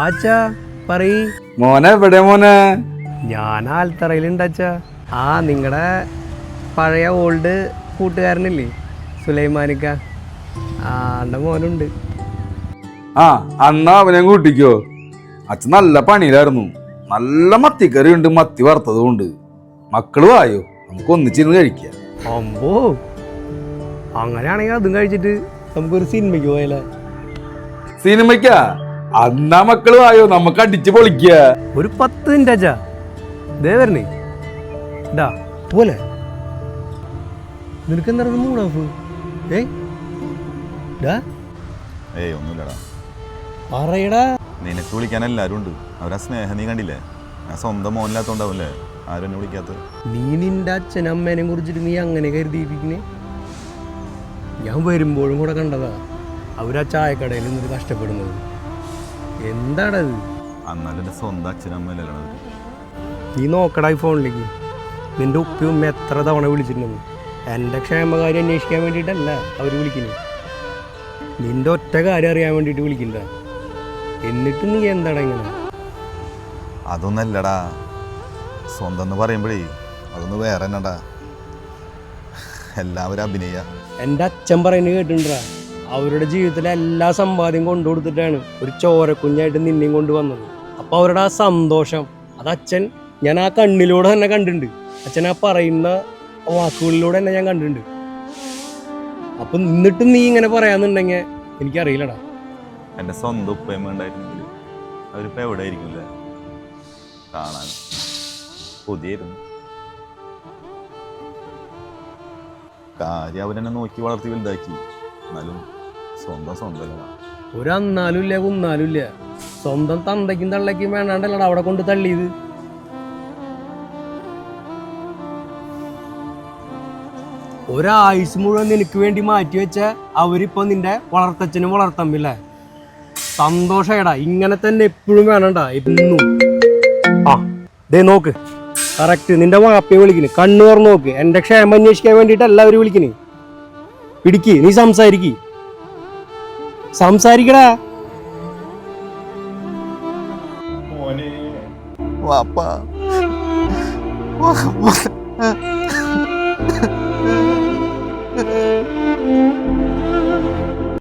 ആച്ചാ പറയ്. മോനെ എവിടെ മോനെ? ഞാൻ ആൽത്തറയിലുണ്ടാച്ചാ. ആ നിങ്ങളുടെ പഴയ ഓൾഡ് കൂട്ടുകാരനില്ലേ സുലൈമാനിക്ക, ആളുടെ മോനുണ്ട്. ആ അന്നാ അവനെ കൂട്ടിക്കോ. അച്ഛൻ നല്ല പണിയിലായിരുന്നു. നല്ല മത്തിക്കറി ഉണ്ട്, മത്തി വറുത്തതും ഉണ്ട്. മക്കള് വായോ, നമുക്ക് ഒന്നിച്ചിരുന്ന് കഴിക്കാം. അമ്പോ, അങ്ങനെയാണെങ്കിൽ അതും കഴിച്ചിട്ട് നമുക്കൊരു സിനിമയ്ക്ക് പോയാലോ? സിനിമയ്ക്കാ? അന്നാ മക്കള് വായോ, നമുക്ക് അടിച്ച് പൊളിക്ക. ഒരു 10 മിനിറ്റ് അച്ഛാ, ദേ വരണേ. ഡാ പോലെ നിനക്ക് എന്താ മൂഡ് ഓഫ്? ഒന്നുമില്ലടാ. പറയടാ. നിനക്ക് വിളിക്കാൻ എല്ലാരും ഉണ്ട്. അവരാ സ്നേഹം നീ കണ്ടില്ലേ? ഞാൻ സ്വന്തം മോനില്ലാത്തോണ്ടാവൂല്ലേ ആരും എന്നെ വിളിക്കാത്തത്. നീ നിന്റെ അച്ഛനും അമ്മേനെ കുറിച്ചിട്ട് നീ അങ്ങനെ കരുതിയിരിക്കണേ? ഞാൻ വരുമ്പോഴും കൂടെ കണ്ടതാ അവരാ ചായക്കടയിൽ നിന്നിട്ട് കഷ്ടപ്പെടുന്നത്. എന്താണത്? എന്നാലും എൻ്റെ സ്വന്തം അച്ഛനും അമ്മയല്ലല്ലോ. നീ നോക്കടാ ഈ ഫോണിലേക്ക്. നിന്റെ ഉപ്പയും ഉമ്മ എത്ര തവണ വിളിച്ചിട്ടുണ്ടെന്ന്. എൻ്റെ ക്ഷേമകാര്യം അന്വേഷിക്കാൻ വേണ്ടിയിട്ടല്ല അവർ വിളിക്കുന്നത്, നിന്റെ ഒറ്റ കാര്യം അറിയാൻ വേണ്ടിയിട്ട് വിളിക്കില്ല. എന്നിട്ട് നീ എന്താടാ ഇങ്ങനെ? അതൊന്നല്ലടാ, സ്വന്തം എന്ന് പറയുമ്പോഴേ അതൊന്ന് വേറെ തന്നെടാ. എല്ലാവരും അഭിനയ. എൻ്റെ അച്ഛൻ പറയുന്നത് കേട്ടിട്ടുണ്ടാ, അവരുടെ ജീവിതത്തിലെ എല്ലാ സമ്പാദ്യം കൊണ്ടു കൊടുത്തിട്ടാണ് ഒരു ചോരക്കുഞ്ഞായിട്ട് നിന്നെയും കൊണ്ടുവന്നത്. അപ്പോൾ അവരുടെ ആ സന്തോഷം അത് അച്ഛൻ, ഞാൻ ആ കണ്ണിലൂടെ തന്നെ കണ്ടിട്ടുണ്ട്. അച്ഛൻ ആ പറയുന്ന വാക്കുകളിലൂടെ തന്നെ ഞാൻ കണ്ടിട്ടുണ്ട്. അപ്പം എന്നിട്ടും നീ ഇങ്ങനെ പറയാന്നുണ്ടെങ്കിൽ എനിക്കറിയില്ലടാ. എൻ്റെ സ്വന്തം ഉപ്പയമ്മ ഉണ്ടായിരുന്നെങ്കിൽ അവരിപ്പോൾ എവിടെ ആയിരിക്കില്ല. കാണാൻ പുതിയായിരുന്നു. കാര്യം അവരെന്നെ നോക്കി വളർത്തി വലുതാക്കി. എന്നാലും സ്വന്തമല്ല. ഒരു അന്നാലും ഇല്ല കുന്നാലും ഇല്ല. സ്വന്തം തന്തയ്ക്കും തള്ളയ്ക്കും വേണ്ടാണ്ടല്ലടാ അവിടെ കൊണ്ട് തള്ളിയത്. ഒരായുസ് മുഴുവൻ നിനക്ക് വേണ്ടി മാറ്റി വെച്ച അവരിപ്പോ നിന്റെ വളർത്തച്ഛനും വളർത്തമ്മില്ലേ. സന്തോഷടാ, ഇങ്ങനെ തന്നെ എപ്പോഴും വേണണ്ടാ. എന്നും ആ ദേ നോക്ക്, കറക്റ്റ് നിന്റെ വാപ്പയെ വിളിക്കുന്നു. കണ്ണു തുറന്ന് നോക്ക്. എന്റെ ക്ഷേമം അന്വേഷിക്കാൻ വേണ്ടിയിട്ട് എല്ലാവരും വിളിക്കണേ. പിടിക്ക്, നീ സംസാരിക്കടാ. വാപ്പ